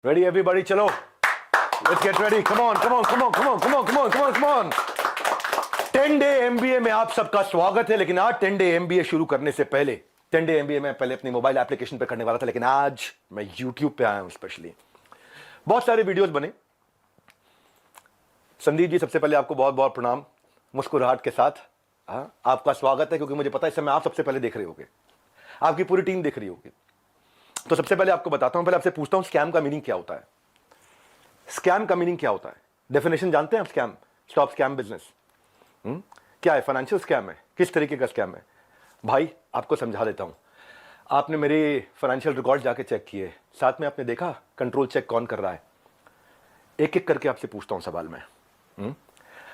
Ready everybody, चलो let's get ready. Come on, come on, come on, come on, come on, come on, come on, come on. 10 day MBA में आप सबका स्वागत है। लेकिन आज 10 डे एमबीए शुरू करने से पहले 10 डे एमबीए में पहले अपनी मोबाइल एप्लीकेशन पे करने वाला था, लेकिन आज मैं यूट्यूब पे आया हूं। स्पेशली बहुत सारे वीडियोस बने। संदीप जी, सबसे पहले आपको बहुत बहुत प्रणाम, मुस्कुराहट के साथ आपका स्वागत है, क्योंकि मुझे पता है इस समय आप सबसे पहले देख रहे होगे, आपकी पूरी टीम देख रही होगी। तो सबसे पहले आपको बताता हूं, पहले आपसे पूछता हूं स्कैम का मीनिंग क्या होता है। स्कैम का मीनिंग क्या होता है? डेफिनेशन जानते हैं आप? स्कैम, स्टॉप स्कैम बिजनेस क्या है? फाइनेंशियल स्कैम है? किस तरीके का स्कैम है भाई? आपको समझा देता हूं। आपने मेरे फाइनेंशियल रिकॉर्ड जाके चेक किए, साथ में आपने देखा कंट्रोल चेक कौन कर रहा है। एक एक करके आपसे पूछता हूं सवाल में,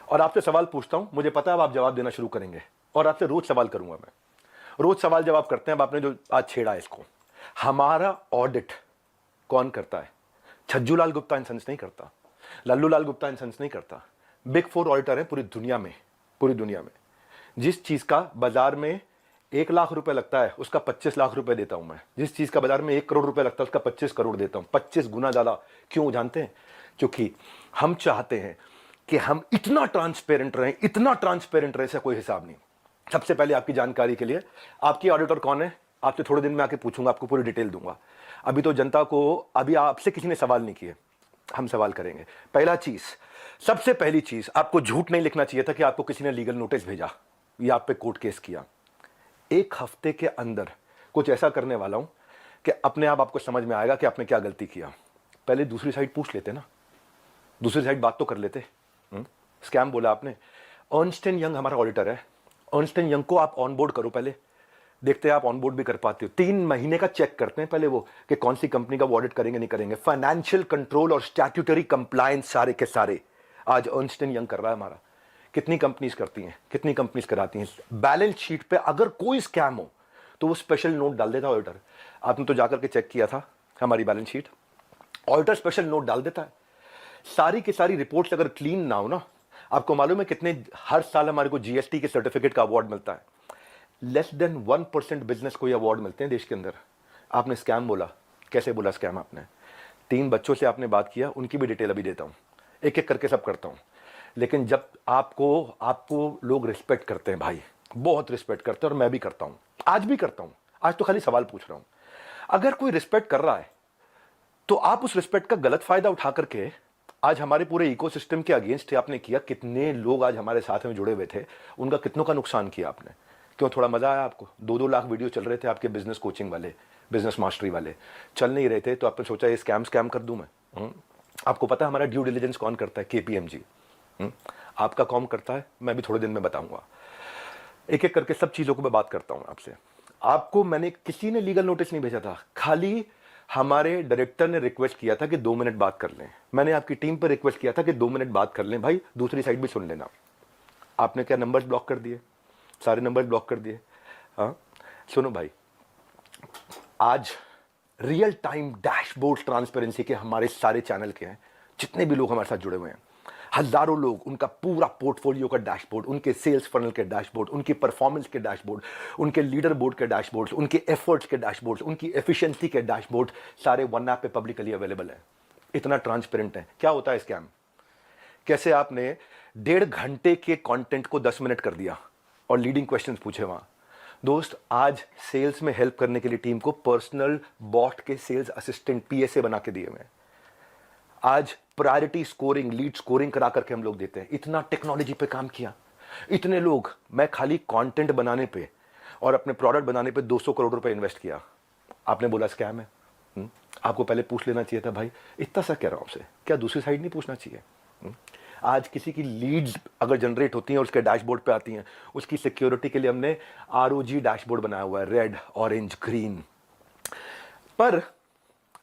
और आपसे सवाल पूछता हूं, मुझे पता है अब आप जवाब देना शुरू करेंगे, और आपसे रोज सवाल करूंगा मैं। रोज सवाल जवाब करते हैं। अब आपने जो आज छेड़ा है इसको, हमारा ऑडिट कौन करता है? छज्जू लाल गुप्ता एंड सन्स नहीं करता, लल्लू लाल गुप्ता एंड सन्स नहीं करता। बिग 4 ऑडिटर है पूरी दुनिया में। पूरी दुनिया में जिस चीज का बाजार में 1 लाख रुपए लगता है, उसका 25 लाख रुपए देता हूं मैं। जिस चीज का बाजार में 1 करोड़ रुपए लगता है, उसका 25 करोड़ देता हूं। 25 गुना ज्यादा। क्यों जानते हैं? क्योंकि हम चाहते हैं कि हम इतना ट्रांसपेरेंट रहें, इतना ट्रांसपेरेंट रहे, इसका कोई हिसाब नहीं। सबसे पहले आपकी जानकारी के लिए, आपकी ऑडिटर कौन है आपसे थोड़े दिन में आके पूछूंगा, आपको पूरी डिटेल दूंगा। अभी तो जनता को, अभी आपसे किसी ने सवाल नहीं किए, हम सवाल करेंगे। पहला चीज, सबसे पहली चीज, आपको झूठ नहीं लिखना चाहिए था कि आपको किसी ने लीगल नोटिस भेजा या आप पे कोर्ट केस किया। 1 हफ्ते के अंदर कुछ ऐसा करने वाला हूं कि अपने आप आपको समझ में आएगा कि आपने क्या गलती किया। पहले दूसरी साइड पूछ लेते ना, दूसरी साइड बात तो कर लेते। स्कैम बोला आपने। अर्नस्ट एंड यंग हमारा ऑडिटर है। अर्नस्ट एंड यंग को आप ऑनबोर्ड करो, पहले देखते हैं आप ऑनबोर्ड भी कर पाते हो। 3 महीने का चेक करते हैं पहले वो, कि कौन सी कंपनी का वो ऑडिट करेंगे नहीं करेंगे। फाइनेंशियल कंट्रोल और स्टैट्यूटरी कंप्लायंस सारे के सारे आज अर्नस्ट एंड यंग कर रहा है हमारा। कितनी कंपनीज करती हैं, कितनी कंपनीज कराती हैं। बैलेंस शीट पे अगर कोई स्कैम हो तो वो स्पेशल नोट डाल देता है ऑडिटर। आपने तो जाकर के चेक किया था हमारी balance sheet, auditor special note डाल देता है। सारी की सारी रिपोर्ट्स अगर क्लीन ना हो ना, आपको मालूम है कितने हर साल हमारे को जीएसटी के सर्टिफिकेट का अवार्ड मिलता है? लेस देन 1% बिजनेस को ये अवार्ड मिलते हैं देश के अंदर। आपने स्कैम बोला, कैसे बोला स्कैम आपने? 3 बच्चों से आपने बात किया, उनकी भी डिटेल अभी देता हूं, एक एक करके सब करता हूं। लेकिन जब आपको लोग रिस्पेक्ट करते हैं भाई, बहुत रिस्पेक्ट करते हैं, और मैं भी करता हूं, आज भी करता हूं। आज तो खाली सवाल पूछ रहा हूं। अगर कोई रिस्पेक्ट कर रहा है तो आप उस रिस्पेक्ट का गलत फायदा उठा करके आज हमारे पूरे इकोसिस्टम के अगेंस्ट आपने किया। कितने लोग आज हमारे साथ में जुड़े हुए थे, उनका कितनों का नुकसान किया आपने। क्यों? थोड़ा मजा आया आपको? 2-2 लाख वीडियो चल रहे थे आपके बिजनेस कोचिंग वाले, बिजनेस मास्टरी वाले, चल नहीं रहे थे, तो आपने सोचा ये स्कैम कर दूं मैं। आपको पता है हमारा ड्यू डिलिजेंस कौन करता है? केपीएमजी। आपका कौन करता है? मैं भी थोड़े दिन में बताऊंगा। एक एक करके सब चीजों को मैं बात करता हूं आपसे। आपको मैंने, किसी ने लीगल नोटिस नहीं भेजा था, खाली हमारे डायरेक्टर ने रिक्वेस्ट किया था कि 2 मिनट बात कर लें। मैंने आपकी टीम पर रिक्वेस्ट किया था कि 2 मिनट बात कर लें भाई, दूसरी साइड भी सुन लेना। आपने क्या नंबर्स ब्लॉक कर दिए? सारे नंबर ब्लॉक कर दिए। हाँ सुनो भाई, आज रियल टाइम डैशबोर्ड ट्रांसपेरेंसी के हमारे सारे चैनल के हैं, जितने भी लोग हमारे साथ जुड़े हुए हैं, हजारों लोग, उनका पूरा पोर्टफोलियो का डैशबोर्ड, उनके सेल्स फनल के डैशबोर्ड, उनकी परफॉर्मेंस के डैशबोर्ड, उनके लीडर बोर्ड के डैशबोर्ड, उनके एफर्ट्स के डैशबोर्ड, उनकी एफिशिएंसी के डैशबोर्ड, सारे वन ऐप पे पब्लिकली अवेलेबल है। इतना ट्रांसपेरेंट है। क्या होता है स्कैम? कैसे आपने 1.5 घंटे के कंटेंट को 10 मिनट कर दिया और लीडिंग क्वेश्चंस पूछे वहां। दोस्त, आज सेल्स में हेल्प करने के लिए टीम को पर्सनल बॉट के सेल्स असिस्टेंट पीएसए बना के दिए हुए हैं। आज प्रायोरिटी स्कोरिंग, लीड स्कोरिंग करा करके हम लोग देते हैं। इतना टेक्नोलॉजी पे काम किया, इतने लोग। मैं खाली कंटेंट बनाने पे और अपने प्रोडक्ट बनाने पे 200 करोड़ रुपए इन्वेस्ट किया। आपने बोला स्कैम है। आपको पहले पूछ लेना चाहिए था भाई, इतना सा कह रहा हूं आपसे, क्या दूसरी साइड नहीं पूछना चाहिए? आज किसी की लीड्स अगर जनरेट होती हैं और उसके डैशबोर्ड पे आती हैं, उसकी सिक्योरिटी के लिए हमने आरओजी डैशबोर्ड बनाया हुआ है, रेड, ऑरेंज, ग्रीन। पर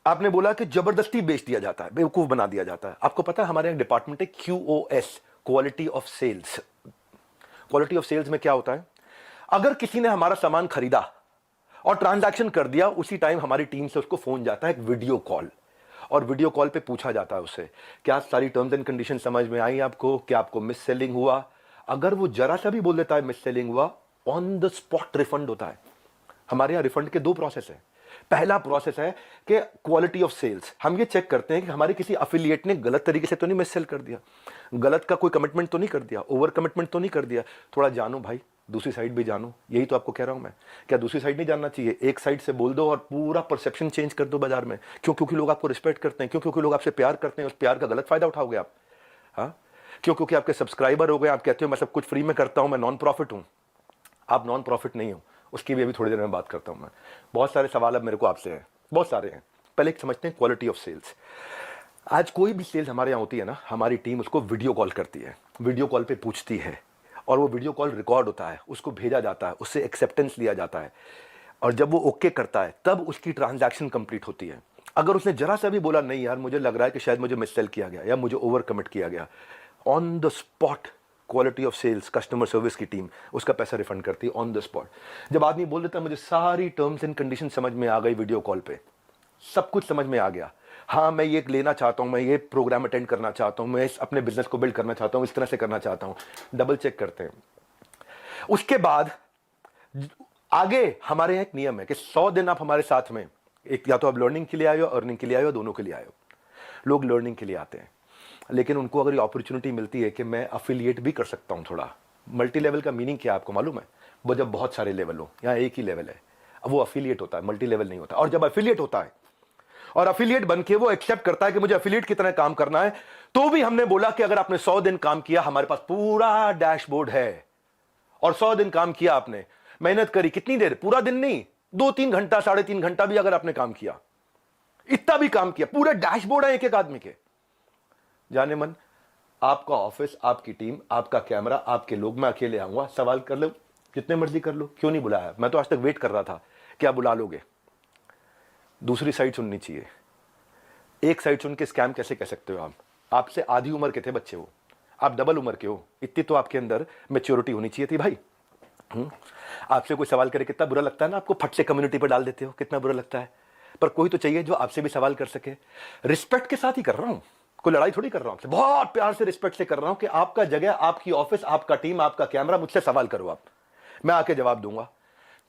आपने बोला कि जबरदस्ती बेच दिया जाता है, बेवकूफ बना दिया जाता है। आपको पता है हमारे एक डिपार्टमेंट है QoS, quality of sales. Quality of sales में क्या होता है? अगर किसी ने हमारा सामान खरीदा और ट्रांजैक्शन कर दिया, उसी टाइम हमारी टीम से उसको फोन जाता है, एक वीडियो कॉल, और वीडियो कॉल पे पूछा जाता है उससे, क्या सारी टर्म्स एंड कंडीशन समझ में आई आपको? क्या आपको मिस सेलिंग हुआ? अगर वो जरा सा भी बोल देता है मिस सेलिंग हुआ, ऑन द स्पॉट रिफंड होता है। हमारे यहां रिफंड के 2 प्रोसेस है। पहला प्रोसेस है कि क्वालिटी ऑफ सेल्स। हम ये चेक करते हैं कि हमारे किसी अफिलिएट ने गलत तरीके से तो नहीं मिस सेल कर दिया, गलत का कोई कमिटमेंट तो नहीं कर दिया, ओवर कमिटमेंट तो नहीं कर दिया। थोड़ा जानो भाई, दूसरी साइड भी जानो, यही तो आपको कह रहा हूं मैं। क्या दूसरी साइड नहीं जानना चाहिए? एक साइड से बोल दो और पूरा परसेप्शन चेंज कर दो बाजार में। क्यों? क्योंकि लोग आपको रिस्पेक्ट करते हैं। क्यों? क्योंकि लोग आपसे प्यार करते हैं। उस प्यार का गलत फायदा उठाओगे आप? हाँ, क्यों? क्योंकि आपके सब्सक्राइबर हो गए, आप कहते हो मैं सब कुछ फ्री में करता हूं, मैं नॉन प्रॉफिट हूं। आप नॉन प्रॉफिट नहीं हो, उसकी भी अभी थोड़ी देर में बात करता हूं मैं। बहुत सारे सवाल अब मेरे को आपसे हैं, बहुत सारे हैं। पहले एक समझते हैं क्वालिटी ऑफ सेल्स। आज कोई भी सेल्स हमारे यहाँ होती है ना, हमारी टीम उसको वीडियो कॉल करती है, वीडियो कॉल पे पूछती है, और वो वीडियो कॉल रिकॉर्ड होता है, उसको भेजा जाता है, उससे एक्सेप्टेंस लिया जाता है, और जब वो ओके करता है तब उसकी ट्रांजैक्शन कंप्लीट होती है। अगर उसने जरा सा भी बोला नहीं यार मुझे लग रहा है कि शायद मुझे मिससेल किया गया या मुझे ओवर कमिट किया गया, on the spot quality of sales customer service की टीम उसका पैसा रिफंड करती है ऑन द स्पॉट। जब आदमी बोल देता है मुझे सारी टर्म्स एंड कंडीशन समझ में आ गई, वीडियो कॉल पे सब कुछ समझ में आ गया, हाँ मैं ये लेना चाहता हूं, मैं ये प्रोग्राम अटेंड करना चाहता हूं, मैं अपने बिजनेस को बिल्ड करना चाहता हूं, इस तरह से करना चाहता हूं, डबल चेक करते हैं। उसके बाद आगे हमारे यहाँ एक नियम है कि 100 दिन आप हमारे साथ में, एक या तो आप लर्निंग के लिए आए हो, अर्निंग के लिए आए हो, दोनों के लिए आए हो। लोग लर्निंग के लिए आते हैं, लेकिन उनको अगर ये अपॉर्चुनिटी मिलती है कि मैं अफिलिएट भी कर सकता हूं थोड़ा। मल्टी लेवल का मीनिंग क्या आपको मालूम है? वो जब बहुत सारे लेवल हो, यहाँ एक ही लेवल है, अब वो अफिलिएट होता है, मल्टी लेवल नहीं होता। और जब अफिलिएट होता है और अफिलिएट बन के वो एक्सेप्ट करता है कि मुझे अफिलिएट की तरह काम करना है, तो भी हमने बोला कि अगर आपने 100 दिन काम किया, हमारे पास पूरा डैशबोर्ड है, और 100 दिन काम किया आपने, मेहनत करी, कितनी देर? पूरा दिन नहीं, 2-3 घंटा, 3.5 घंटा भी अगर आपने काम किया, इतना भी काम किया, पूरे डैशबोर्ड है एक एक आदमी के। जाने मन, आपका ऑफिस, आपकी टीम, आपका कैमरा, आपके लोग, मैं अकेले आऊंगा, सवाल कर लो जितने मर्जी कर लो, क्यों नहीं बुलाया? मैं तो आज तक वेट कर रहा था, क्या बुला लोगे? दूसरी साइड सुननी चाहिए। एक साइड सुन के स्कैम कैसे कह सकते हो आप? आपसे आधी उम्र के थे बच्चे वो, आप डबल उम्र के हो, इतनी तो आपके अंदर मैच्योरिटी होनी चाहिए थी भाई। आपसे कोई सवाल करे कितना बुरा लगता है ना, आपको फट से कम्युनिटी पर डाल देते हो, कितना बुरा लगता है। पर कोई तो चाहिए जो आपसे भी सवाल कर सके। रिस्पेक्ट के साथ ही कर रहा हूं, कोई लड़ाई थोड़ी कर रहा हूं आपसे, बहुत प्यार से रिस्पेक्ट से कर रहा हूं कि आपका जगह, आपकी ऑफिस, आपका टीम, आपका कैमरा, मुझसे सवाल करो आप, मैं आके जवाब दूंगा।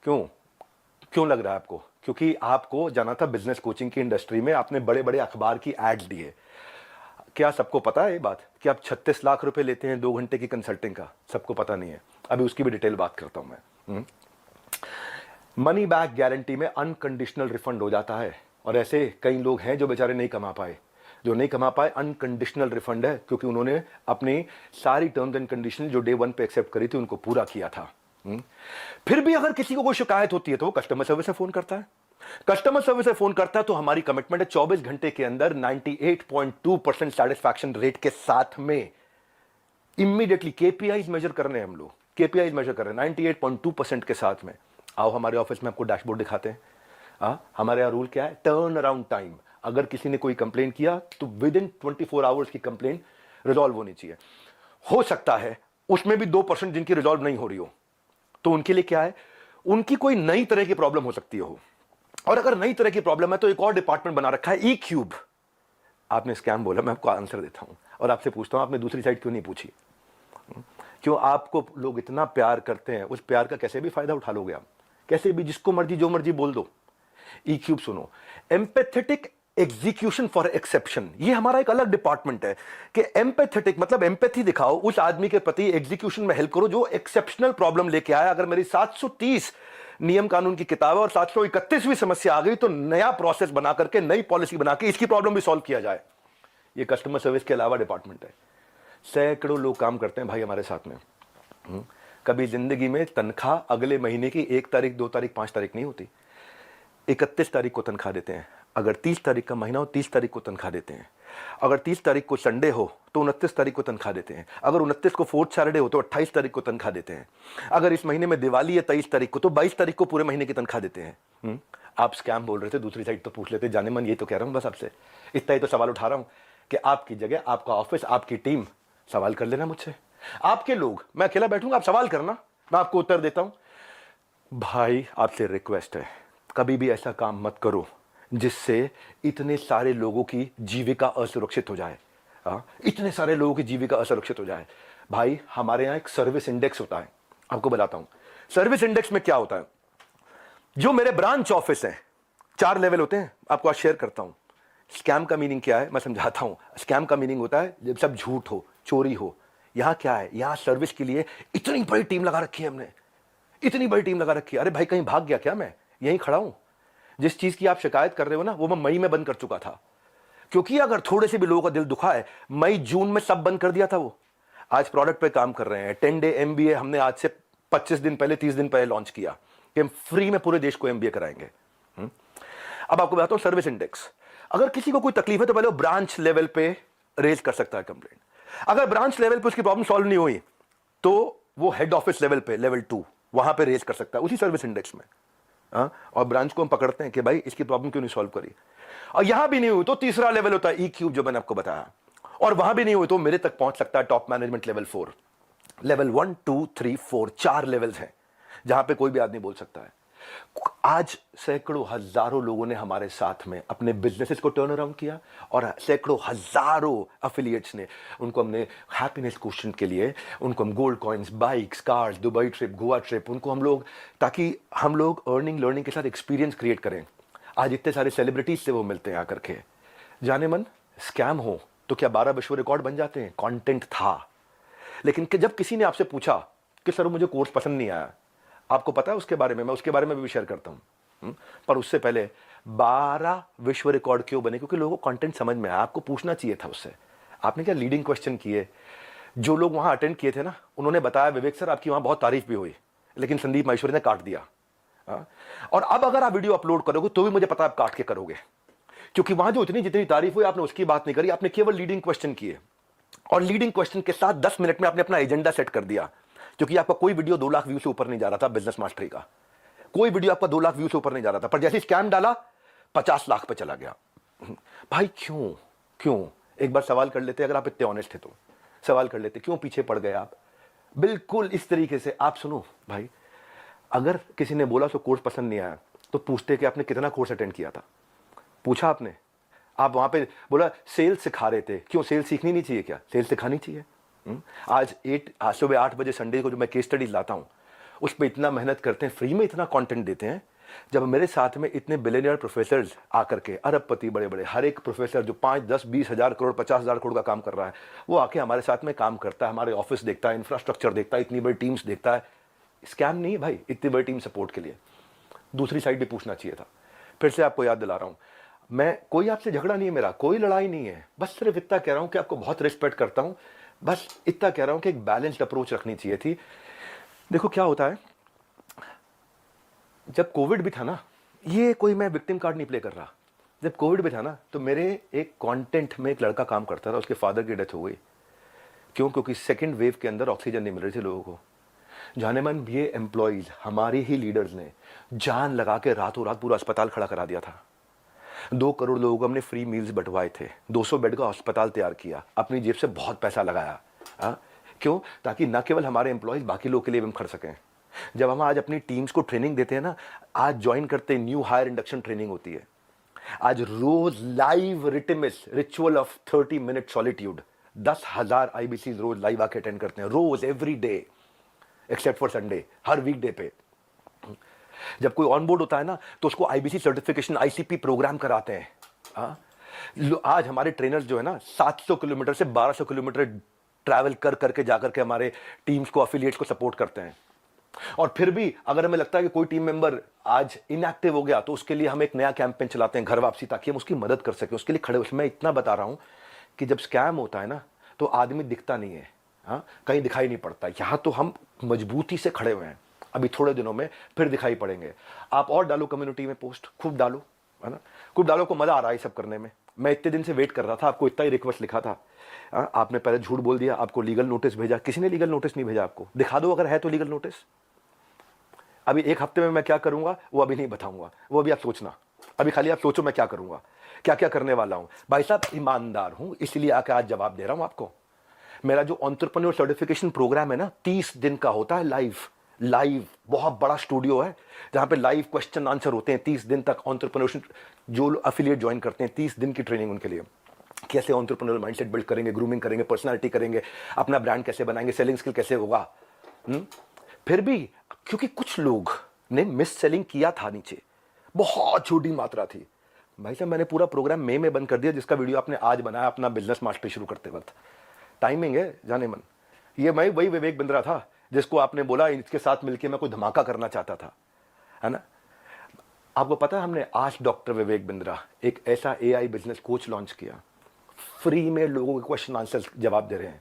क्यों? क्यों लग रहा है आपको? क्योंकि आपको जाना था बिजनेस कोचिंग की इंडस्ट्री में, आपने बड़े बड़े अखबार की एड्स दी है। क्या सबको पता है ये बात कि आप 36 लाख रुपए लेते हैं 2 घंटे की कंसल्टिंग का? सबको पता नहीं है। अभी उसकी भी डिटेल बात करता हूं मैं। मनी बैक गारंटी में अनकंडीशनल रिफंड हो जाता है, और ऐसे कई लोग हैं जो बेचारे नहीं कमा पाए, जो नहीं कमा पाए, अनकंडीशनल रिफंड है, क्योंकि उन्होंने अपनी सारी टर्म्स एंड कंडीशन जो डे 1 पे एक्सेप्ट करी थी उनको पूरा किया था। फिर भी अगर किसी को कोई शिकायत होती है तो वो कस्टमर सर्विस से फोन करता है। कस्टमर सर्विस से फोन करता है तो हमारी कमिटमेंट है 24 घंटे के अंदर 98.2% सेटिस्फैक्शन रेट के साथ में इमीडिएटली केपीआईज मेजर कर रहे हैं हम लोग, केपीआईज मेजर कर रहे हैं 98.2% के साथ में। आओ हमारे ऑफिस में आपको डैशबोर्ड दिखाते हैं। हमारे यहाँ रूल क्या है? Turn around time. अगर किसी ने कोई कंप्लेन किया तो विद इन 24 आवर्स की कंप्लेन रिजॉल्व होनी चाहिए। हो सकता है उसमें भी 2% जिनकी रिजॉल्व नहीं हो रही हो, तो उनके लिए क्या है, उनकी कोई नई तरह की प्रॉब्लम हो सकती हो, और अगर नई तरह की प्रॉब्लम है तो एक और डिपार्टमेंट बना रखा है, ई क्यूब। आपने स्कैम बोला, मैं आपको आंसर देता हूं और आपसे पूछता हूं आपने दूसरी साइड क्यों नहीं पूछी? क्यों? आपको लोग इतना प्यार करते हैं, उस प्यार का कैसे भी फायदा उठा लोगे आप, कैसे भी, जिसको मर्जी जो मर्जी बोल दो। ई क्यूब सुनो, एम्पैथेटिक एग्जीक्यूशन फॉर एक्सेप्शन, ये हमारा एक अलग डिपार्टमेंट है कि एम्पैथेटिक मतलब एम्पैथी दिखाओ उस आदमी के प्रति, एग्जीक्यूशन में हेल्प करो जो एक्सेप्शनल प्रॉब्लम लेके आया। अगर मेरी 730 नियम कानून की किताब है और 731वीं समस्या आ गई तो नया प्रोसेस बना करके, नई पॉलिसी बना के इसकी प्रॉब्लम भी सॉल्व किया जाए। ये कस्टमर सर्विस के अलावा डिपार्टमेंट है। सैकड़ों लोग काम करते हैं भाई हमारे साथ में। कभी जिंदगी में तनख्वाह अगले महीने की 1 तारीख, 2 तारीख, 5 तारीख नहीं होती, 31 तारीख को तनख्वाह देते हैं। अगर 30 तारीख का महीना हो 30 तारीख को तनख्वाह देते हैं। अगर 30 तारीख को संडे हो तो 29 तारीख को तनख्वाह देते हैं। अगर 29 को 4th सैटरडे हो तो 28 तारीख को तनख्वाह देते हैं। अगर इस महीने में दिवाली है 23 तारीख को तो 22 तारीख को पूरे महीने की तनख्वाह देते हैं। आप स्कैम बोल रहे थे, दूसरी साइड तो पूछ लेते। जाने मन, ये तो कह रहा हूं बस आपसे, इतना ही तो सवाल उठा रहा हूं कि आपकी जगह, आपका ऑफिस, आपकी टीम, सवाल कर लेना मुझसे। आपके लोग, मैं अकेला बैठूंगा, आप सवाल करना, मैं आपको उत्तर देता हूं। भाई आपसे रिक्वेस्ट है, कभी भी ऐसा काम मत करो जिससे इतने सारे लोगों की जीविका असुरक्षित हो जाए। इतने सारे लोगों की जीविका असुरक्षित हो जाए। भाई हमारे यहां एक सर्विस इंडेक्स होता है, आपको बताता हूं। सर्विस इंडेक्स में क्या होता है, जो मेरे ब्रांच ऑफिस है 4 लेवल होते हैं, आपको आज शेयर करता हूं। स्कैम का मीनिंग क्या है मैं समझाता हूं। स्कैम का मीनिंग होता है जब सब झूठ हो, चोरी हो। यहां क्या है, यहां सर्विस के लिए इतनी बड़ी टीम लगा रखी है हमने, इतनी बड़ी टीम लगा रखी है। अरे भाई कहीं भाग गया क्या, मैं यहीं खड़ा हूं। जिस चीज की आप शिकायत कर रहे हो ना, वो मैं मई में बंद कर चुका था, क्योंकि अगर थोड़े से भी लोगों का दिल दुखा है, मई जून में सब बंद कर दिया था वो। आज प्रोडक्ट पे काम कर रहे हैं। 10 डे एमबीए हमने आज से 25 दिन पहले, 30 दिन पहले लॉन्च किया कि हम फ्री में पूरे देश को एमबीए कराएंगे। अब आपको बताता हूं सर्विस इंडेक्स। अगर किसी को कोई तकलीफ है तो पहले वो ब्रांच लेवल पे रेज कर सकता है कंप्लेंट। अगर ब्रांच लेवल पे उसकी प्रॉब्लम सॉल्व नहीं हुई तो वो हेड ऑफिस लेवल पे, लेवल 2, वहां पे रेज कर सकता है उसी सर्विस इंडेक्स में। और ब्रांच को हम पकड़ते हैं कि भाई इसकी प्रॉब्लम क्यों नहीं सॉल्व करी। और यहां भी नहीं हुई तो तीसरा लेवल होता है ई क्यूब, जो मैंने आपको बताया। और वहां भी नहीं हुई तो मेरे तक पहुंच सकता है top management level 4। Level 1 2 3 4 4 levels हैं जहां पे कोई भी आदमी बोल सकता है। आज सैकड़ों हजारों लोगों ने हमारे साथ में अपने बिजनेसेस को टर्न अराउंड किया, और सैकड़ों हजारों एफिलिएट्स ने, उनको हमने हैप्पीनेस क्वेश्चन के लिए, उनको हम gold coins, bikes, cars, Dubai trip, Goa trip, उनको हम लोग, ताकि हम लोग अर्निंग लर्निंग के साथ एक्सपीरियंस क्रिएट करें। आज इतने सारे सेलिब्रिटीज से वो मिलते हैं आकर के। जाने मन स्कैम हो तो क्या 12 विश्व रिकॉर्ड बन जाते हैं? कंटेंट था। लेकिन जब किसी ने आपसे पूछा कि सर मुझे कोर्स पसंद नहीं आया, आपको पता है उसके बारे में, मैं उसके बारे में भी शेयर करता हूं। पर उससे पहले 12 विश्व रिकॉर्ड क्यों बने? क्योंकि लोगों को कंटेंट समझ में आया। आपको पूछना चाहिए था उससे। आपने क्या लीडिंग क्वेश्चन किए? जो लोग वहां अटेंड किए थे ना, उन्होंने बताया विवेक सर आपकी वहां बहुत तारीफ भी हुई, लेकिन संदीप माहेश्वरी ने काट दिया। और अब अगर आप वीडियो अपलोड करोगे तो भी मुझे पता है आप काट के करोगे, क्योंकि वहां जो जितनी तारीफ हुई आपने उसकी बात नहीं करी, आपने केवल लीडिंग क्वेश्चन किए। और लीडिंग क्वेश्चन के साथ 10 मिनट में आपने अपना एजेंडा सेट कर दिया, क्योंकि आपका कोई वीडियो 2 लाख व्यू से ऊपर नहीं जा रहा था। बिजनेस मास्टरी का कोई वीडियो आपका 2 लाख व्यू से ऊपर नहीं जा रहा था, पर जैसे स्कैम डाला 50 लाख पे चला गया। भाई क्यों क्यों? एक बार सवाल कर लेते, अगर आप इतने ऑनेस्ट थे तो सवाल कर लेते, क्यों पीछे पड़ गए आप? बिल्कुल इस तरीके से आप सुनो भाई, अगर किसी ने बोला तो कोर्स पसंद नहीं आया तो पूछते कि आपने कितना कोर्स अटेंड किया था। पूछा आपने? आप वहां पे बोला सेल्स सिखा रहे थे, क्यों सेल्स सीखनी नहीं चाहिए? क्या सेल्स सिखानी चाहिए? आज सुबह 8 बजे संडे को जो मैं केस स्टडीज लाता हूं, उस पर इतना मेहनत करते हैं, फ्री में इतना कंटेंट देते हैं। जब मेरे साथ में इतने बिलियनियर प्रोफेसर्स आकर के, अरबपति बड़े बड़े, हर एक प्रोफेसर जो 5 10 20 हजार करोड़ 50 हजार करोड़ का काम कर रहा है, वो आके हमारे साथ में काम करता है, हमारे ऑफिस देखता है, इंफ्रास्ट्रक्चर देखता है, इतनी बड़ी टीम्स देखता है। स्कैम नहीं है भाई, इतनी बड़ी टीम सपोर्ट के लिए। दूसरी साइड भी पूछना चाहिए था। फिर से आपको याद दिला रहा हूं, मैं कोई आपसे झगड़ा नहीं है, मेरा कोई लड़ाई नहीं है, बस सिर्फ इतना कह रहा हूं कि आपको बहुत रिस्पेक्ट करता हूं, बस इतना कह रहा हूं कि एक बैलेंस्ड अप्रोच रखनी चाहिए थी। देखो क्या होता है, जब कोविड भी था ना, ये कोई मैं विक्टिम कार्ड नहीं प्ले कर रहा, जब कोविड भी था ना, तो मेरे एक कंटेंट में एक लड़का काम करता था, उसके फादर की डेथ हो गई। क्यों? क्योंकि सेकेंड वेव के अंदर ऑक्सीजन नहीं मिल रही थी लोगों को। जाने मन ये एम्प्लॉइज, हमारे ही लीडर्स ने जान लगा के रातों रात पूरा अस्पताल खड़ा करा दिया था। 2 करोड़ लोगों को हमने फ्री मील्स बंटवाए थे, 200 बेड का अस्पताल तैयार किया, अपनी जेब से बहुत पैसा लगाया। क्यों? ताकि न केवल हमारे एम्प्लॉइज, बाकी लोगों के लिए भी हम खड़ सकें। जब हम आज अपनी टीम्स को ट्रेनिंग देते हैं ना, आज ज्वाइन करते न्यू हायर इंडक्शन ट्रेनिंग होती है, आज रोज लाइव रिटिमिस ritual of 30 minute solitude, 10,000 IBC रोज लाइव आके अटेंड करते हैं, रोज every day except for Sunday, हर वीकडे पे। जब कोई ऑनबोर्ड होता है ना, तो उसको आईबीसी सर्टिफिकेशन, आईसीपी प्रोग्राम कराते हैं। आज हमारे ट्रेनर्स जो है ना, 700 किलोमीटर से 1200 किलोमीटर ट्रैवल कर करके जाकर के हमारे टीम्स को, एफिलिएट्स को सपोर्ट करते हैं। और फिर भी अगर हमें लगता है कि कोई टीम मेंबर आज इनएक्टिव हो गया, तो उसके लिए हम एक नया कैंपेन चलाते हैं, घर वापसी, ताकि हम उसकी मदद कर सकें, उसके लिए खड़े। मैं इतना बता रहा हूं कि जब स्कैम होता है ना, तो आदमी दिखता नहीं है, कहीं दिखाई नहीं पड़ता। यहां तो हम मजबूती से खड़े हुए हैं। अभी थोड़े दिनों में फिर दिखाई पड़ेंगे। आप और डालो कम्युनिटी में पोस्ट, खूब डालो, है ना, खूब डालो। को मजा आ रहा है सब करने में। मैं इतने दिन से वेट कर रहा था, आपको इतना ही रिक्वेस्ट लिखा था। आपने पहले झूठ बोल दिया, आपको लीगल नोटिस भेजा। किसी ने लीगल नोटिस नहीं भेजा आपको? दिखा दो अगर है तो लीगल नोटिस। अभी 1 हफ्ते में मैं क्या करूंगा वो अभी नहीं बताऊंगा, वो अभी आप सोचना। अभी खाली आप सोचो मैं क्या करूंगा, क्या क्या करने वाला हूं। भाई साहब ईमानदार हूं, इसलिए आके आज जवाब दे रहा हूं आपको। मेरा जो एंटरप्रेन्योर सर्टिफिकेशन प्रोग्राम है ना, 30 दिन का होता है लाइव बहुत बड़ा स्टूडियो है जहां पे लाइव क्वेश्चन आंसर होते हैं 30 दिन तक। एंटरप्रेन्योरशिप जो एफिलिएट ज्वाइन करते हैं, 30 दिन की ट्रेनिंग उनके लिए। कैसे एंटरप्रेन्योर माइंडसेट बिल्ड करेंगे, ग्रूमिंग करेंगे, पर्सनालिटी करेंगे, अपना ब्रांड कैसे बनाएंगे, सेलिंग स्किल कैसे होगा। फिर भी क्योंकि कुछ लोग ने मिस सेलिंग किया था नीचे, बहुत छोटी मात्रा थी। भाई साहब मैंने पूरा प्रोग्राम मई में बंद कर दिया, जिसका वीडियो आपने आज बनाया अपना बिजनेस मास्टरी शुरू करते वक्त। टाइमिंग है जाने मन। ये मैं वही विवेक बिंद्रा था जिसको आपने बोला इसके साथ मिलकर मैं कोई धमाका करना चाहता था, है ना। आपको पता है हमने आज डॉक्टर विवेक बिंद्रा एक ऐसा एआई बिजनेस कोच लॉन्च किया, फ्री में लोगों के क्वेश्चन आंसर जवाब दे रहे हैं।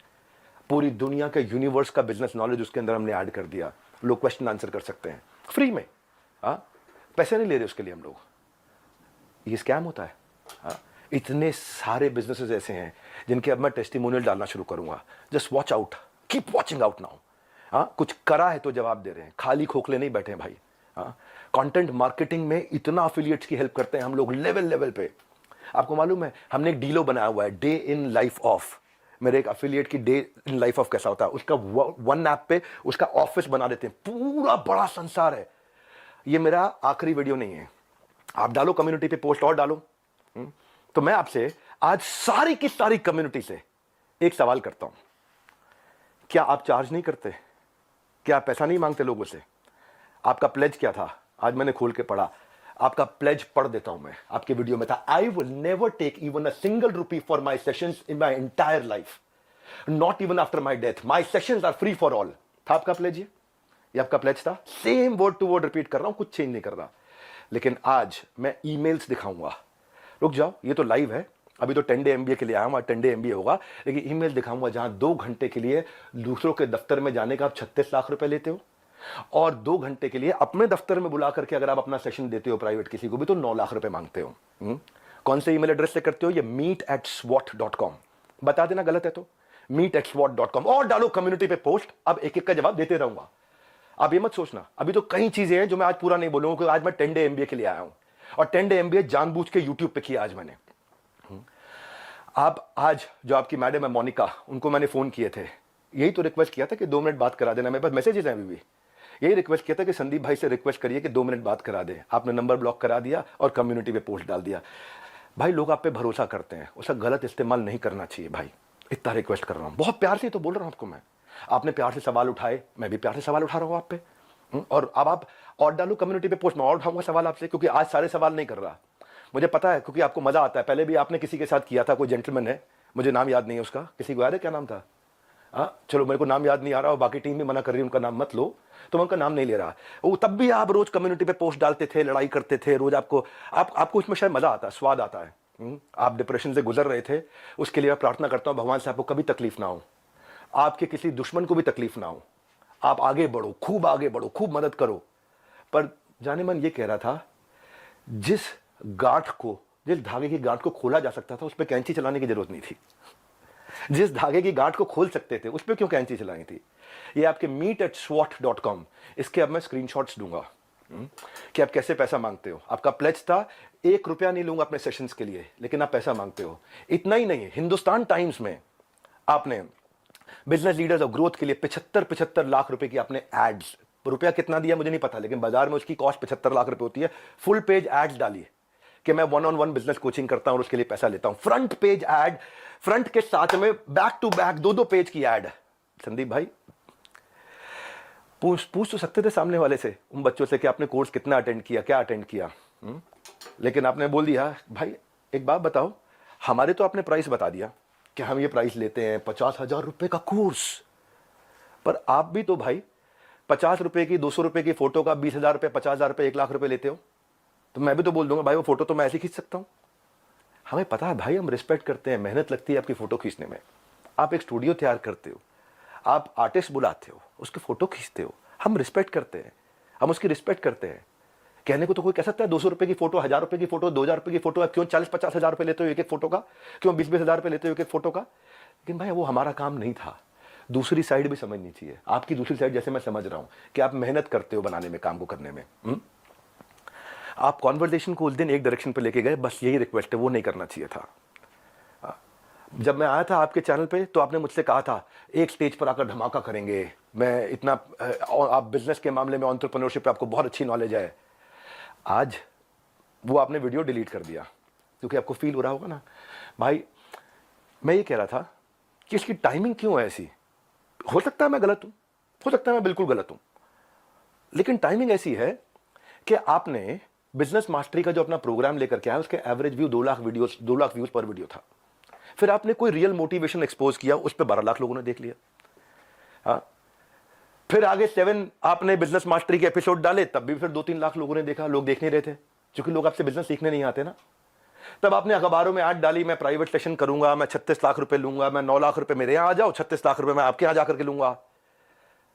पूरी दुनिया के यूनिवर्स का बिजनेस नॉलेज उसके अंदर हमने ऐड कर दिया, लोग क्वेश्चन आंसर कर सकते हैं फ्री में। पैसे नहीं ले रहे उसके लिए हम लोग। ये स्कैम होता है। इतने सारे बिजनेसेस ऐसे हैं जिनके अब मैं टेस्टिमोनियल डालना शुरू करूंगा। Just watch out, keep watching out now. कुछ करा है तो जवाब दे रहे हैं, खाली खोखले नहीं बैठे हैं भाई। कंटेंट मार्केटिंग में इतना अफिलिएट्स की हेल्प करते हैं हम लोग लेवल लेवल पे। आपको मालूम है हमने एक डीलो बनाया हुआ है, डे इन लाइफ ऑफ। मेरे एक अफिलिएट की डे इन लाइफ ऑफ कैसा होता है, उसका वन ऐप पे उसका ऑफिस बना देते हैं, पूरा बड़ा संसार है। ये मेरा आखिरी वीडियो नहीं है, आप डालो कम्युनिटी पे पोस्ट और डालो। तो मैं आपसे आज सारी की सारी कम्युनिटी से एक सवाल करता हूं, क्या आप चार्ज नहीं करते? क्या आप पैसा नहीं मांगते लोगों से? आपका प्लेज क्या था? आज मैंने खोल के पढ़ा, आपका प्लेज पढ़ देता हूं मैं। आपके वीडियो में था, I will never take even a single rupee for my sessions in my entire life, not even after my death, my sessions are free for all. था आपका प्लेज? ये आपका प्लेज था। Same word to word repeat कर रहा हूं, कुछ change नहीं कर रहा। लेकिन आज मैं ईमेल्स दिखाऊंगा। रुक जाओ, ये तो लाइव है, अभी तो 10 डे एमबीए के लिए आया हूं, 10 डे एमबीए होगा। लेकिन ईमेल दिखाऊंगा जहां 2 घंटे के लिए दूसरों के दफ्तर में जाने का आप 36 लाख रुपए लेते हो, और 2 घंटे के लिए अपने दफ्तर में बुला करके अगर आप अपना सेशन देते हो प्राइवेट किसी को भी तो 9 लाख रुपए मांगते हो। कौन से ईमेल एड्रेस से करते हो? ये meet@swat.com। बता देना गलत है तो meet@swat.com, और डालो कम्युनिटी पे पोस्ट। अब एक एक का जवाब देते रहूंगा। आप ये मत सोचना, अभी तो कई चीजें हैं जो मैं आज पूरा नहीं बोलूंगा, क्योंकि आज मैं 10 डे एमबीए के लिए आया हूं, और 10 डे एमबीए जानबूझ के यूट्यूब पे किया आज मैंने। आप आज जो आपकी मैडम है मोनिका, उनको मैंने फोन किए थे, यही तो रिक्वेस्ट किया था कि 2 मिनट बात करा देना। मेरे पास मैसेजेस हैं अभी भी, यही रिक्वेस्ट किया था कि संदीप भाई से रिक्वेस्ट करिए कि 2 मिनट बात करा दे। आपने नंबर ब्लॉक करा दिया और कम्युनिटी पे पोस्ट डाल दिया। भाई लोग आप पे भरोसा करते हैं, उसका गलत इस्तेमाल नहीं करना चाहिए भाई। इतना रिक्वेस्ट कर रहा हूं, बहुत प्यार से तो बोल रहा हूं आपको मैं। आपने प्यार से सवाल उठाए, मैं भी प्यार से सवाल उठा रहा हूं आप पे। और अब आप और डालो कम्युनिटी पे पोस्ट में, और उठाऊंगा सवाल आपसे, क्योंकि आज सारे सवाल नहीं कर रहा। मुझे पता है, क्योंकि आपको मजा आता है। पहले भी आपने किसी के साथ किया था, कोई जेंटलमैन है, मुझे नाम याद नहीं है उसका, किसी को याद है क्या नाम था? चलो मेरे को नाम याद नहीं आ रहा, और बाकी टीम भी मना कर रही है उनका नाम मत लो, तो मैं उनका नाम नहीं ले रहा। वो तब भी आप रोज कम्युनिटी पे पोस्ट डालते थे, लड़ाई करते थे रोज। आपको उसमें शायद मजा आता है, स्वाद आता है। आप डिप्रेशन से गुजर रहे थे, उसके लिए मैं प्रार्थना करता हूं भगवान से आपको कभी तकलीफ ना हो, आपके किसी दुश्मन को भी तकलीफ ना हो। आप आगे बढ़ो, खूब आगे बढ़ो, खूब मदद करो। पर जाने मन ये कह रहा था, जिस धागे की गांठ को खोला जा सकता था उस पर कैंची चलाने की जरूरत नहीं थी। जिस धागे की गांठ को खोल सकते थे उस पर क्यों कैंची चलानी थी? ये आपके meet@swat.com, इसके अब मैं स्क्रीनशॉट्स दूंगा कि आप कैसे पैसा मांगते हो। आपका प्लेज था 1 रुपया नहीं लूंगा अपने सेशंस के लिए, लेकिन आप पैसा मांगते हो। इतना ही नहीं, हिंदुस्तान टाइम्स में आपने बिजनेस लीडर्स ऑफ ग्रोथ के लिए 75 लाख रुपए की आपने एड्स, रुपया कितना दिया मुझे नहीं पता, लेकिन बाजार में उसकी कॉस्ट 75 लाख रुपए होती है। फुल पेज एड्स डाली कि मैं 1-on-1 बिजनेस कोचिंग करता हूं और उसके लिए पैसा लेता हूं। फ्रंट पेज एड, फ्रंट के साथ में बैक टू बैक 2-2 पेज की एड। संदीप भाई पूछ तो सकते थे सामने वाले से, उन बच्चों से कि आपने कोर्स कितना अटेंड किया, क्या अटेंड किया। लेकिन आपने बोल दिया, भाई एक बात बताओ, हमारे तो आपने प्राइस बता दिया कि हम ये प्राइस लेते हैं 50,000 रुपए का कोर्स, पर आप भी तो भाई 50 रुपए की, 200 रुपए की फोटो का 20,000 रुपए, 50,000 रुपए, 1 लाख रुपए लेते हो। तो मैं भी तो बोल दूंगा भाई वो फोटो तो मैं ऐसे खींच सकता हूं। हमें पता है भाई, हम रिस्पेक्ट करते हैं, मेहनत लगती है आपकी फोटो खींचने में। आप एक स्टूडियो तैयार करते हो, आप आर्टिस्ट बुलाते हो, उसकी फोटो खींचते हो, हम रिस्पेक्ट करते हैं, हम उसकी रिस्पेक्ट करते हैं। कहने को तो कोई कह सकता है 200 रुपए की फोटो, 1000 रुपए की फोटो, 2000 रुपए की फोटो है, क्यों 40-50 हजार रुपए लेते हो एक एक फोटो का, क्यों 20-20 हजार रुपए लेते हो एक एक फोटो का? लेकिन भाई वो हमारा काम नहीं था। दूसरी साइड भी समझनी चाहिए, आपकी दूसरी साइड जैसे मैं समझ रहा हूं कि आप मेहनत करते हो बनाने में, काम को करने में। आप कॉन्वर्सेशन को उस दिन एक डायरेक्शन पे लेके गए, बस यही रिक्वेस्ट है, वो नहीं करना चाहिए था। जब मैं आया था आपके चैनल पे तो आपने मुझसे कहा था एक स्टेज पर आकर धमाका करेंगे, मैं इतना, आप बिजनेस के मामले में, एंटरप्रेन्योरशिप पे आपको बहुत अच्छी नॉलेज है। आज वो आपने वीडियो डिलीट कर दिया, क्योंकि आपको फील हो रहा होगा ना भाई। मैं ये कह रहा था कि इसकी टाइमिंग क्यों है ऐसी। हो सकता है मैं गलत हूं, हो सकता है मैं बिल्कुल गलत हूं, लेकिन टाइमिंग ऐसी है कि आपने बिजनेस मास्टरी का जो अपना प्रोग्राम लेकर के आया, उसके average view 2 lakh videos, 2 lakh views पर वीडियो था। फिर आपने कोई रियल मोटिवेशन एक्सपोज किया, उस पर 12 लाख लोगों ने देख लिया। हाँ, फिर आगे 7 आपने बिजनेस मास्टरी के एपिसोड डाले, तब भी फिर 2-3 लाख लोगों ने देखा। लोग देख नहीं रहे थे क्योंकि लोग आपसे बिजनेस सीखने नहीं आते ना। तब आपने अखबारों में ऐड डाली, मैं प्राइवेट सेशन करूंगा, मैं 36 लाख रुपए लूंगा, मैं 9 लाख रुपए मेरे यहां आ जाओ, 36 लाख रुपए मैं आपके यहां जाकर के लूंगा।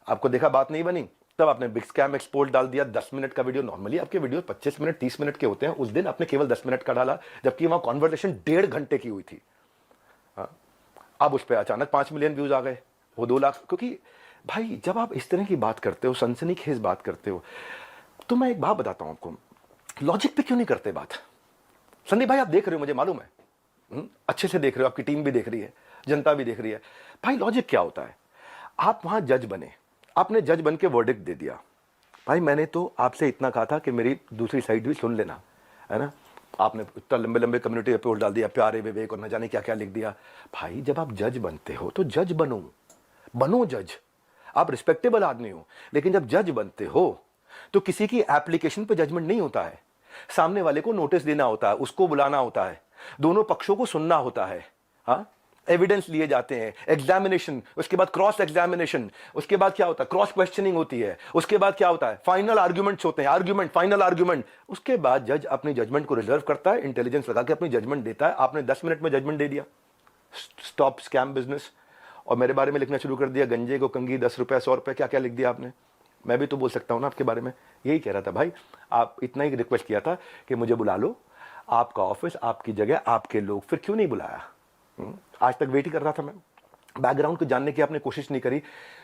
आपको देखा बात नहीं बनी, तब आपने बिग स्कैम एक्सपोर्ट डाल दिया। 10 मिनट का वीडियो, नॉर्मली आपके वीडियो 25 मिनट 30 मिनट के होते हैं, उस दिन आपने केवल 10 मिनट का डाला, जबकि वहां कॉन्वर्सेशन 1.5 घंटे की हुई थी। अब उस पर अचानक 5 मिलियन व्यूज आ गए, वो 2 लाख। क्योंकि भाई जब आप इस तरह की बात करते हो, सनसनीखेज बात करते हो, तो मैं एक बात बताता हूं आपको, लॉजिक पे क्यों नहीं करते बात। संदीप भाई आप देख रहे हो, मुझे मालूम है, अच्छे से देख रहे हो, आपकी टीम भी देख रही है, जनता भी देख रही है। भाई लॉजिक क्या होता है, आप वहां जज बने, आपने जज बन के वर्डिक्ट दे दिया। भाई मैंने तो आपसे इतना कहा था कि मेरी दूसरी साइड भी सुन लेना, है ना। आपने इतना लंबे लंबे कम्युनिटी पोस्ट डाल दिया, प्यारे विवेक और न जाने क्या क्या लिख दिया। भाई जब आप जज बनते हो तो जज बनो जज। आप रिस्पेक्टेबल आदमी हो, लेकिन जब जज बनते हो तो किसी की एप्लीकेशन पे जजमेंट नहीं होता है। सामने वाले को नोटिस देना होता है, उसको बुलाना होता है, दोनों पक्षों को सुनना होता है। हाँ, एविडेंस लिए जाते हैं, एग्जामिनेशन, उसके बाद क्रॉस एग्जामिनेशन, उसके बाद क्या होता है, क्रॉस क्वेश्चनिंग होती है, उसके बाद क्या होता है, फाइनल आर्ग्यूमेंट्स होते हैं, आर्ग्यूमेंट, फाइनल आर्ग्यूमेंट। उसके बाद जज अपनी जजमेंट को रिजर्व करता है, इंटेलिजेंस लगा के अपनी जजमेंट देता है। आपने 10 मिनट में जजमेंट दे दिया, स्टॉप स्कैम बिजनेस, और मेरे बारे में लिखना शुरू कर दिया, गंजे को कंगी 10 रुपए 100 रुपए, क्या क्या लिख दिया आपने। मैं भी तो बोल सकता हूं ना आपके बारे में, यही कह रहा था भाई। आप इतना ही रिक्वेस्ट किया था कि मुझे बुला लो, आपका ऑफिस, आपकी जगह, आपके लोग, फिर क्यों नहीं बुलाया। आज तक वेट ही कर रहा था मैं, बैकग्राउंड को जानने की आपने कोशिश नहीं करी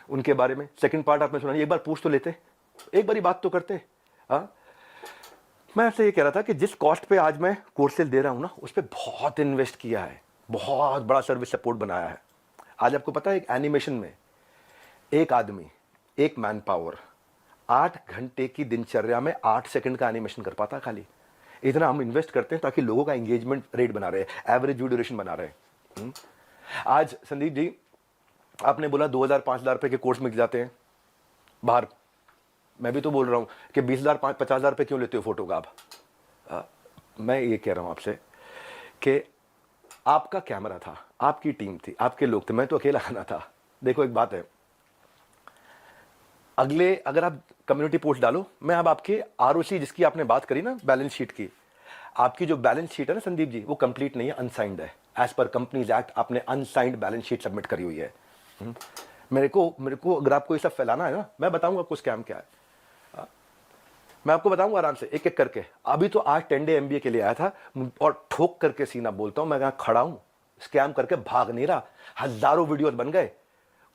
उनके बारे में। सेकंड पार्ट आपने सुना, एक बार पूछ तो लेते, एक बारी बात तो करते। मैं आपसे ये कह रहा था कि जिस कॉस्ट पे आज मैं कोर्सेज दे रहा हूं ना, उस पर बहुत इन्वेस्ट किया है, बहुत बड़ा सर्विस सपोर्ट बनाया है। आज आपको पता है, एक एनिमेशन में एक आदमी, एक मैन पावर 8 घंटे की दिनचर्या में 8 सेकंड का एनिमेशन कर पाता खाली। इतना हम इन्वेस्ट करते हैं ताकि लोगों का एंगेजमेंट रेट बना रहे, एवरेज व्यू ड्यूरेशन बना रहे। आज संदीप जी आपने बोला 2000-5000 रुपए के कोर्स मिल जाते हैं बाहर। मैं भी तो बोल रहा हूं कि 20,000-50,000 रुपए क्यों लेते हो फोटो का आप। मैं ये कह रहा हूं आपसे कि आपका कैमरा था, आपकी टीम थी, आपके लोग थे, मैं तो अकेला आना था। देखो एक बात है, अगले अगर आप कम्युनिटी पोस्ट डालो, मैं अब आपके आरओसी जिसकी आपने बात करी ना, बैलेंस शीट की, आपकी जो बैलेंस शीट है ना संदीप जी, वो कंप्लीट नहीं है, अनसाइंड है। एज पर कंपनीज एक्ट आपने अनसाइंड बैलेंस शीट सबमिट करी हुई है। मेरे को अगर आपको ये सब फैलाना है ना, मैं बताऊंगा आपको स्कैम क्या है। मैं आपको बताऊंगा आराम से, एक एक करके। अभी तो आज 10 डे MBA के लिए आया था और ठोक करके सीना बोलता हूं, मैं यहां खड़ा हूं, स्कैम करके भाग नहीं रहा। हजारों वीडियोस बन गए,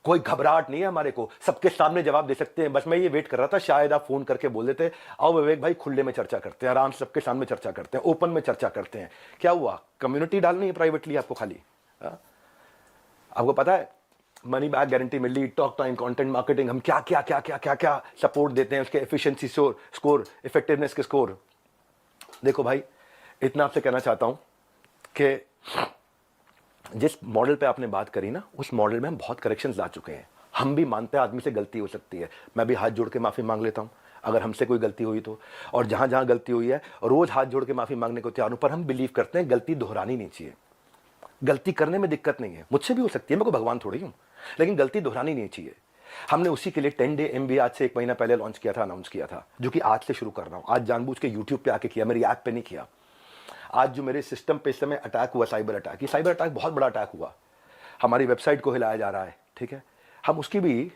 कोई घबराहट नहीं है हमारे को, सबके सामने जवाब दे सकते हैं। बस मैं ये वेट कर रहा था, शायद आप फोन करके बोल देते, आओ विवेक भाई खुले में चर्चा करते हैं, आराम से सबके सामने चर्चा करते हैं, ओपन में चर्चा करते हैं। क्या हुआ, कम्युनिटी डालनी है प्राइवेटली आपको खाली। आपको पता है मनी बैक गारंटी मिल रही, टॉक टाइम, कंटेंट मार्केटिंग, हम क्या क्या क्या क्या क्या क्या सपोर्ट देते हैं, उसके एफिशिएंसी स्कोर, इफेक्टिवनेस के स्कोर। देखो भाई इतना आपसे कहना चाहता हूं कि जिस मॉडल पे आपने बात करी ना, उस मॉडल में हम बहुत करेक्शंस ला चुके हैं। हम भी मानते हैं आदमी से गलती हो सकती है, मैं भी हाथ जोड़ के माफी मांग लेता हूं अगर हमसे कोई गलती हुई तो। और जहां जहां गलती हुई है रोज हाथ जोड़ के माफी मांगने को तैयार हूं, पर हम बिलीव करते हैं गलती दोहरानी नहीं चाहिए। गलती करने में दिक्कत नहीं है, मुझसे भी हो सकती है, मैं कोई भगवान थोड़ी हूं, लेकिन गलती दोहरानी नहीं चाहिए। हमने उसी के लिए 10 डे MBA आज से 1 महीना पहले लॉन्च किया था, अनाउंस किया था, जो कि आज से शुरू कर रहा हूं। आज जानबूझ के यूट्यूब पे आके किया, मेरी ऐप पे नहीं किया। आज जो मेरे सिस्टम पे इस समय अटैक हुआ, साइबर अटैक, ये साइबर अटैक बहुत बड़ा अटैक हुआ, हमारी वेबसाइट को हिलाया जा रहा है, ठीक है। हम उसकी भी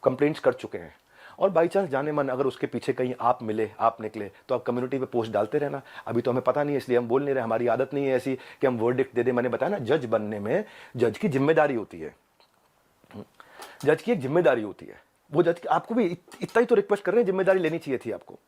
कंप्लेंट्स कर चुके हैं, और बाई चांस जाने मन अगर उसके पीछे कहीं आप मिले, आप निकले, तो आप कम्युनिटी पे पोस्ट डालते रहना। अभी तो हमें पता नहीं है, इसलिए हम बोल नहीं रहे, हमारी आदत नहीं है ऐसी कि हम वर्डिक्ट दे दें। मैंने बताया ना, जज बनने में जज की जिम्मेदारी होती है, जज की एक जिम्मेदारी होती है। वो जज आपको भी इतना ही तो रिक्वेस्ट कर रहे हैं, जिम्मेदारी लेनी चाहिए थी आपको।